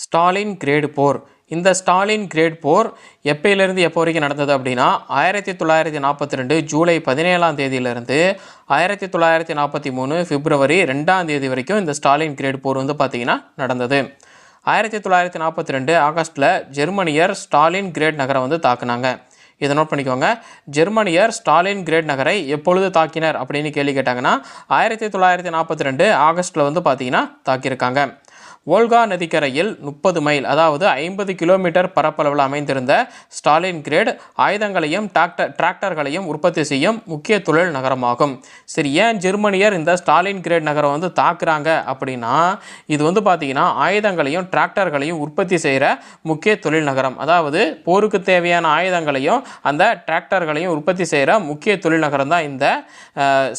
Stalin great போர். இந்த Stalin great போர் எப்பயிலிருந்து எப்போ வரைக்கும் நடந்தது அப்படின்னா 1942 ஜூலை 17ஆம் தேதியிலிருந்து 1943 பிப்ரவரி 2ஆம் தேதி வரைக்கும் இந்த ஸ்டாலின் கிரேட் போர் வந்து பார்த்திங்கன்னா நடந்தது. 1942 ஆகஸ்ட்டில் ஜெர்மனியர் ஸ்டாலின் கிரேட் நகரை வந்து தாக்குனாங்க. இதை நோட் பண்ணிக்கோங்க. ஜெர்மனியர் ஸ்டாலின் கிரேட் நகரை எப்பொழுது தாக்கினர் அப்படின்னு கேள்வி கேட்டாங்கன்னா 1942 ஆகஸ்ட்டில் வந்து பார்த்திங்கன்னா தாக்கியிருக்காங்க. வோல்கா நதிக்கரையில் 30 மைல் அதாவது 50 கிலோமீட்டர் பரப்பளவில் அமைந்திருந்த ஸ்டாலின் கிரேட் ஆயுதங்களையும் டிராக்டர்களையும் உற்பத்தி செய்யும் முக்கிய தொழில் நகரமாகும். சரி, ஏன் ஜெர்மனியர் இந்த ஸ்டாலின் கிரேட் நகரை வந்து தாக்குறாங்க அப்படின்னா, இது வந்து பார்த்திங்கன்னா ஆயுதங்களையும் டிராக்டர்களையும் உற்பத்தி செய்கிற முக்கிய தொழில் நகரம். அதாவது போருக்கு தேவையான ஆயுதங்களையும் அந்த டிராக்டர்களையும் உற்பத்தி செய்கிற முக்கிய தொழில் நகரம் தான் இந்த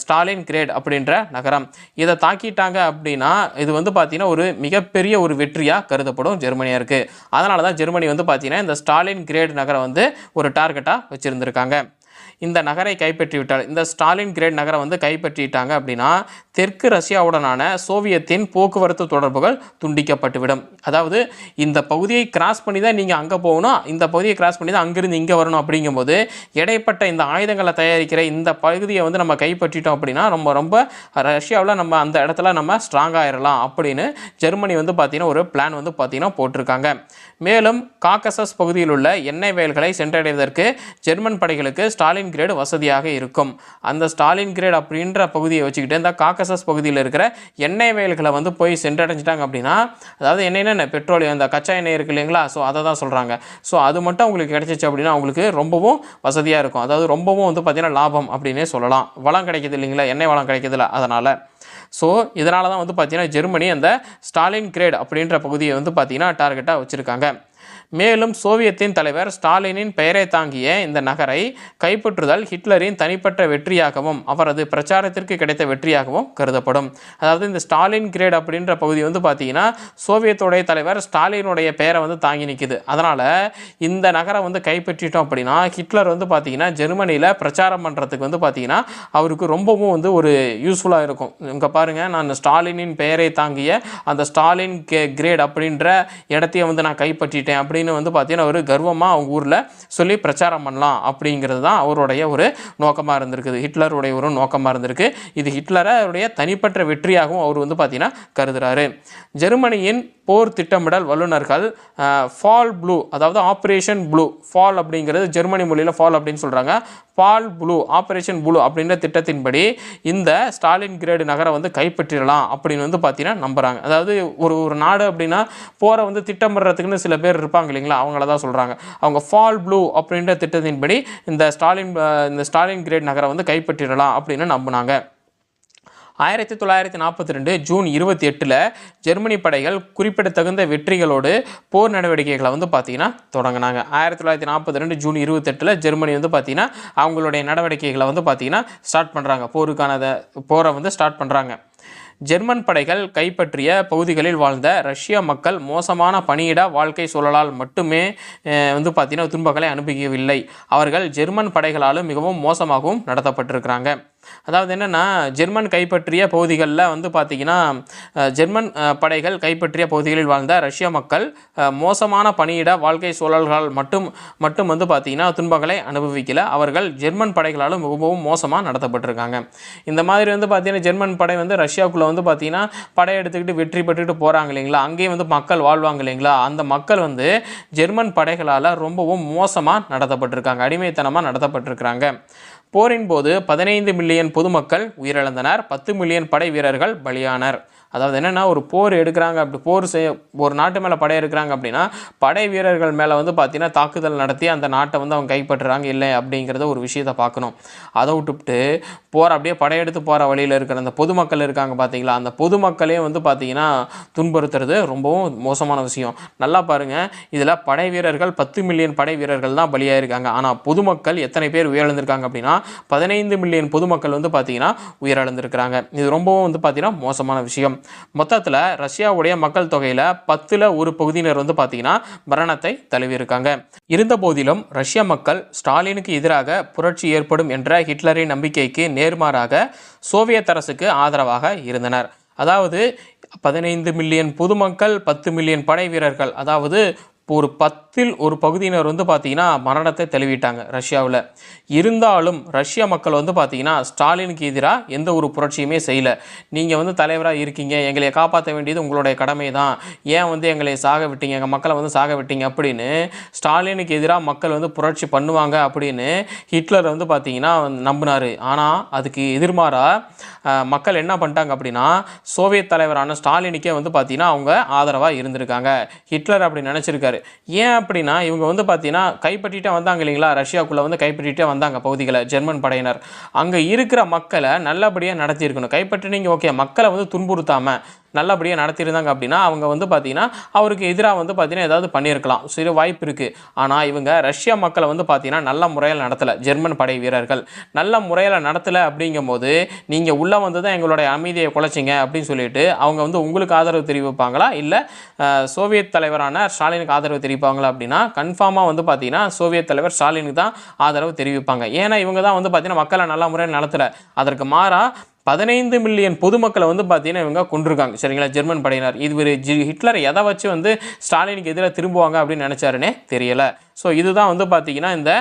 ஸ்டாலின் கிரேட் அப்படின்ற நகரம். இதை தாக்கிட்டாங்க அப்படின்னா இது வந்து பார்த்திங்கன்னா ஒரு மிகப்பெரிய ஒரு வெற்றியாக கருதப்படும் ஜெர்மனியருக்கு. அதனால தான் ஜெர்மனி வந்து பார்த்தீங்கன்னா இந்த ஸ்டாலின் கிரேட் நகரை வந்து ஒரு டார்கெட்டாக வச்சுருந்துருக்காங்க. இந்த நகரை கைப்பற்றிவிட்டால், இந்த ஸ்டாலின் கிரேட் நகரை வந்து கைப்பற்றிட்டாங்க அப்படின்னா தெற்கு ரஷ்யாவுடனான சோவியத்தின் போக்குவரத்து தொடர்புகள் துண்டிக்கப்பட்டுவிடும். அதாவது இந்த பகுதியை கிராஸ் பண்ணி தான் நீங்கள் அங்கே போகணும், இந்த பகுதியை கிராஸ் பண்ணி தான் அங்கேருந்து இங்கே வரணும். அப்படிங்கும்போது இடைப்பட்ட இந்த ஆயுதங்களை தயாரிக்கிற இந்த பகுதியை வந்து நம்ம கைப்பற்றிட்டோம் அப்படின்னா ரொம்ப ரஷ்யாவில் நம்ம அந்த இடத்துல நம்ம ஸ்ட்ராங் ஆயிடலாம் அப்படின்னு ஜெர்மனி வந்து பார்த்திங்கன்னா ஒரு பிளான் வந்து பார்த்திங்கன்னா போட்டிருக்காங்க. மேலும் காக்கசஸ் பகுதியில் உள்ள எண்ணெய் வயல்களை சென்றடைவதற்கு ஜெர்மன் படைகளுக்கு ஸ்டாலின் கிரேட் வசதியாக இருக்கும். அந்த ஸ்டாலின் கிரேட் அப்படின்ற பகுதியை வச்சுக்கிட்டு இந்த காக்கசஸ் பகுதியில் இருக்கிற எண்ணெய் வயல்களை வந்து போய் சென்றடைஞ்சிட்டாங்க அப்படின்னா, அதாவது எண்ணெய்னா பெட்ரோலியம், அந்த கச்சா எண்ணெய் இருக்குது இல்லைங்களா, ஸோ அதை தான் சொல்கிறாங்க. ஸோ அது மட்டும் உங்களுக்கு கிடைச்சிச்சு அப்படின்னா அவங்களுக்கு ரொம்பவும் வசதியாக இருக்கும். அதாவது ரொம்பவும் வந்து பார்த்திங்கன்னா லாபம் அப்படின்னே சொல்லலாம். வளம் கிடைக்கிது இல்லைங்களா, எண்ணெய் வளம் கிடைக்கிதுல, அதனால். ஸோ இதனால தான் வந்து பார்த்திங்கன்னா ஜெர்மனி அந்த ஸ்டாலின் கிரேட் அப்படின்ற பகுதியை வந்து பார்த்திங்கன்னா டார்கெட்டாக வச்சுருக்காங்க. மேலும் சோவியத்தின் தலைவர் ஸ்டாலினின் பெயரை தாங்கிய இந்த நகரை கைப்பற்றுதல் ஹிட்லரின் தனிப்பட்ட வெற்றியாகவும் அவரது பிரச்சாரத்திற்கு கிடைத்த வெற்றியாகவும் கருதப்படும். அதாவது இந்த ஸ்டாலின் கிரேட் அப்படின்ற பகுதி வந்து பார்த்திங்கன்னா சோவியத்துடைய தலைவர் ஸ்டாலினுடைய பெயரை வந்து தாங்கி நிற்கிது. அதனால் இந்த நகரை வந்து கைப்பற்றிட்டோம் அப்படின்னா ஹிட்லர் வந்து பார்த்திங்கன்னா ஜெர்மனியில் பிரச்சாரம் பண்ணுறதுக்கு வந்து பார்த்திங்கன்னா அவருக்கு ரொம்பவும் வந்து ஒரு யூஸ்ஃபுல்லாக இருக்கும். இங்கே பாருங்கள், நான் ஸ்டாலினின் பெயரை தாங்கிய அந்த ஸ்டாலின் கிரேட் அப்படின்ற இடத்தையும் வந்து நான் கைப்பற்றிட்டேன் அப்படின்னு வந்து பார்த்தீங்கன்னா ஒரு கர்வமாக அவங்க ஊரில் சொல்லி பிரச்சாரம் பண்ணலாம் அப்படிங்கிறது தான் அவருடைய ஒரு நோக்கமாக இருந்திருக்குது, ஹிட்லருடைய ஒரு நோக்கமாக இருந்திருக்கு. இது ஹிட்லருடைய தனிப்பட்ட வெற்றியாகவும் அவர் வந்து பார்த்தீங்கன்னா கருதுகிறாரு. ஜெர்மனியின் போர் திட்டமிடல் வல்லுநர்கள் ஃபால் ப்ளூ, அதாவது ஆப்ரேஷன் ப்ளூ, ஃபால் அப்படிங்கிறது ஜெர்மனி மொழியில் ஃபால் அப்படின்னு சொல்கிறாங்க, ஃபால் ப்ளூ, ஆப்ரேஷன் ப்ளூ அப்படின்ற திட்டத்தின்படி இந்த ஸ்டாலின் கிரேட் நகரை வந்து கைப்பற்றிடலாம் அப்படின்னு வந்து பார்த்தீங்கன்னா நம்புகிறாங்க. அதாவது ஒரு நாடு அப்படின்னா போரை வந்து திட்டமிடுறதுக்குன்னு சில பேர் இருப்பாங்க இல்லைங்களா, அவங்கள தான் சொல்கிறாங்க. அவங்க ஃபால் ப்ளூ அப்படின்ற திட்டத்தின்படி இந்த ஸ்டாலின் கிரேட் நகரை வந்து கைப்பற்றிடலாம் அப்படின்னு நம்பினாங்க. 1942 ஜூன் 28 ஜெர்மனி படைகள் குறிப்பிடத்தகுந்த வெற்றிகளோடு போர் நடவடிக்கைகளை வந்து பார்த்திங்கன்னா தொடங்கினாங்க. 1942 ஜூன் 28 ஜெர்மனி வந்து பார்த்திங்கன்னா அவங்களுடைய நடவடிக்கைகளை வந்து பார்த்திங்கன்னா ஸ்டார்ட் பண்ணுறாங்க, போரை வந்து ஸ்டார்ட் பண்ணுறாங்க. ஜெர்மன் படைகள் கைப்பற்றிய பகுதிகளில் வாழ்ந்த ரஷ்ய மக்கள் மோசமான பணியிட வாழ்க்கை சூழலால் மட்டுமே வந்து பார்த்திங்கன்னா துன்பங்களை அனுபவிக்கவில்லை, அவர்கள் ஜெர்மன் படைகளாலும் மிகவும் மோசமாகவும் நடத்தப்பட்டிருக்கிறாங்க. அதாவது என்னென்னா, ஜெர்மன் கைப்பற்றிய பகுதிகளில் வந்து பார்த்திங்கன்னா ஜெர்மன் படைகள் கைப்பற்றிய பகுதிகளில் வாழ்ந்த ரஷ்ய மக்கள் மோசமான பணியிட வாழ்க்கை சூழல்கள் மட்டும் வந்து பார்த்திங்கன்னா துன்பங்களை அனுபவிக்கல, அவர்கள் ஜெர்மன் படைகளாலும் மிகவும் மோசமாக நடத்தப்பட்டிருக்காங்க. இந்த மாதிரி வந்து பார்த்திங்கன்னா ஜெர்மன் படை வந்து ரஷ்யாவுக்குள்ளே வந்து பார்த்திங்கன்னா படையெடுத்துக்கிட்டு வெற்றி பெற்றுட்டு போகிறாங்க இல்லைங்களா, அங்கேயும் வந்து மக்கள் வாழ்வாங்க இல்லைங்களா, அந்த மக்கள் வந்து ஜெர்மன் படைகளால் ரொம்பவும் மோசமாக நடத்தப்பட்டிருக்காங்க, அடிமைத்தனமாக நடத்தப்பட்டிருக்கிறாங்க. போரின் போது 15 மில்லியன் பொதுமக்கள் உயிரிழந்தனர், 10 மில்லியன் படை வீரர்கள் பலியானர். அதாவது என்னென்னா, ஒரு போர் எடுக்கிறாங்க, அப்படி ஒரு நாட்டு மேலே படை எடுக்கிறாங்க அப்படின்னா படை வீரர்கள் மேலே வந்து பார்த்திங்கன்னா தாக்குதல் நடத்தி அந்த நாட்டை வந்து அவங்க கைப்பற்றுறாங்க இல்லை அப்படிங்கிறத ஒரு விஷயத்தை பார்க்கணும். அதை விட்டுவிட்டு அப்படியே படையெடுத்து போகிற வழியில் இருக்கிற அந்த பொதுமக்கள் இருக்காங்க பார்த்தீங்களா, அந்த பொதுமக்களே வந்து பார்த்திங்கன்னா துன்புறுத்துறது ரொம்பவும் மோசமான விஷயம். நல்லா பாருங்கள், இதில் படை வீரர்கள் 10 மில்லியன் படை வீரர்கள் தான் பலியாயிருக்காங்க. ஆனால் பொதுமக்கள் எத்தனை பேர் உயிரிழந்திருக்காங்க அப்படின்னா 15 மில்லியன் பொதுமக்கள் வந்து பார்த்திங்கன்னா உயிரிழந்திருக்கிறாங்க. இது ரொம்பவும் வந்து பார்த்திங்கன்னா மோசமான விஷயம். மொத்தத்தில் ரஷ்யாவுடைய மக்கள் தொகையில் 10ல் ஒரு பகுதியினர் வந்து பார்த்தீங்கன்னா மரணத்தை தழுவியிருக்காங்க. இருந்த போதிலும் ரஷ்ய மக்கள் ஸ்டாலினுக்கு எதிராக புரட்சி ஏற்படும் என்ற ஹிட்லரின் நம்பிக்கைக்கு நேர்மாறாக சோவியத் அரசுக்கு ஆதரவாக இருந்தனர். அதாவது 15 மில்லியன் பொதுமக்கள், 10 மில்லியன் படை வீரர்கள், அதாவது ஒரு 10ல் ஒரு பகுதியினர் வந்து பார்த்திங்கன்னா மரணத்தை தழுவிட்டாங்க ரஷ்யாவில். இருந்தாலும் ரஷ்ய மக்கள் வந்து பார்த்திங்கன்னா ஸ்டாலினுக்கு எதிராக எந்த ஒரு புரட்சியுமே செய்யலை. நீங்கள் வந்து தலைவராக இருக்கீங்க, எங்களை காப்பாற்ற வேண்டியது உங்களுடைய கடமை தான், ஏன் வந்து எங்களை சாக விட்டீங்க, எங்கள் மக்களை வந்து சாக விட்டீங்க அப்படின்னு ஸ்டாலினுக்கு எதிராக மக்கள் வந்து புரட்சி பண்ணுவாங்க அப்படின்னு ஹிட்லர் வந்து பார்த்திங்கன்னா நம்பினார். ஆனால் அதுக்கு எதிர்மாறாக மக்கள் என்ன பண்ணிட்டாங்க அப்படின்னா சோவியத் தலைவரான ஸ்டாலினுக்கே வந்து பார்த்திங்கன்னா அவங்க ஆதரவாக இருந்திருக்காங்க. ஹிட்லர் அப்படி நினச்சிருக்காரு. ஏன் அப்படின்னா இவங்க வந்து பார்த்தீங்கன்னா கைப்பற்றிட்டே வந்தாங்க இல்லைங்களா, ரஷ்யாவுக்குள்ளே வந்து கைப்பற்றிட்டே வந்தாங்க பகுதிகளை ஜெர்மன் படையினர். அங்கே இருக்கிற மக்களை நல்லபடியாக நடத்தியிருக்கணும். கைப்பற்றினீங்க ஓகே, மக்களை வந்து துன்புறுத்தாமல் நல்லபடியாக நடத்தியிருந்தாங்க அப்படின்னா அவங்க வந்து பார்த்திங்கன்னா அவருக்கு எதிராக வந்து பார்த்திங்கன்னா ஏதாவது பண்ணியிருக்கலாம், சிறு வாய்ப்பு இருக்குது. ஆனால் இவங்க ரஷ்யா மக்களை வந்து பார்த்திங்கன்னா நல்ல முறையில் நடத்தலை. ஜெர்மன் படை வீரர்கள் நல்ல முறையில் நடத்தலை. அப்படிங்கும்போது நீங்கள் உள்ளே வந்து தான் எங்களுடைய அமைதியை குலைச்சிங்க அப்படின்னு சொல்லிட்டு அவங்க வந்து உங்களுக்கு ஆதரவு தெரிவிப்பாங்களா, இல்லை சோவியத் தலைவரான ஸ்டாலினுக்கு ஆதரவு தெரிவிப்பாங்களா அப்படின்னா கன்ஃபார்மாக வந்து பார்த்திங்கன்னா சோவியத் தலைவர் ஸ்டாலினுக்கு தான் ஆதரவு தெரிவிப்பாங்க. ஏன்னா இவங்க தான் வந்து பார்த்திங்கன்னா மக்களை நல்ல முறையில் நடத்தலை. அதற்கு மாறாக 15 மில்லியன் பொதுமக்களை வந்து பார்த்தீங்கன்னா இவங்க கொண்டிருக்காங்க. சரிங்களா, ஜெர்மன் படையினர். இது ஹிட்லர் எதை வச்சு வந்து ஸ்டாலினுக்கு எதிராக திரும்புவாங்க அப்படின்னு நினச்சாருன்னே தெரியலை. ஸோ இதுதான் வந்து பார்த்தீங்கன்னா இந்த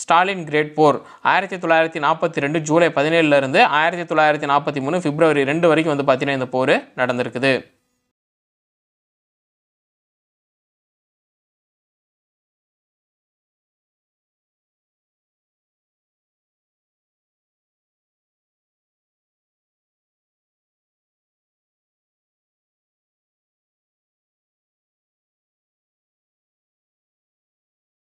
ஸ்டாலின் கிரேட் போர் 1942 ஜூலை 17 1943 பிப்ரவரி 2 வரைக்கும் வந்து பார்த்தீங்கன்னா இந்த போர் நடந்திருக்குது.